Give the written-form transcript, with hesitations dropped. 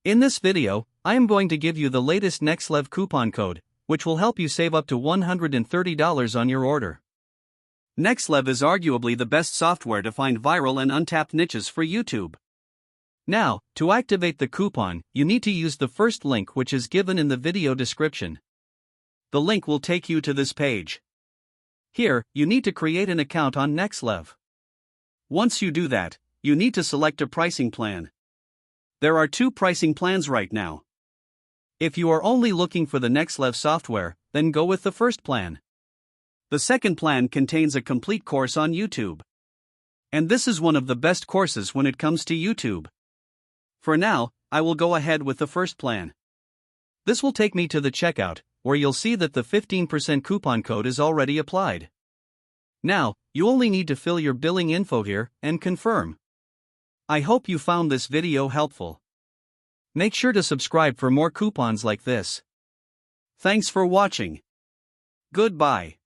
In this video, I am going to give you the latest Nexlev coupon code, which will help you save up to $130 on your order. Nexlev is arguably the best software to find viral and untapped niches for YouTube. Now, to activate the coupon, you need to use the first link which is given in the video description. The link will take you to this page. Here, you need to create an account on Nexlev. Once you do that, you need to select a pricing plan. There are two pricing plans right now. If you are only looking for the Nexlev software, then go with the first plan. The second plan contains a complete course on YouTube. And this is one of the best courses when it comes to YouTube. For now, I will go ahead with the first plan. This will take me to the checkout, where you'll see that the 15% coupon code is already applied. Now, you only need to fill your billing info here and confirm. I hope you found this video helpful. Make sure to subscribe for more coupons like this. Thanks for watching. Goodbye.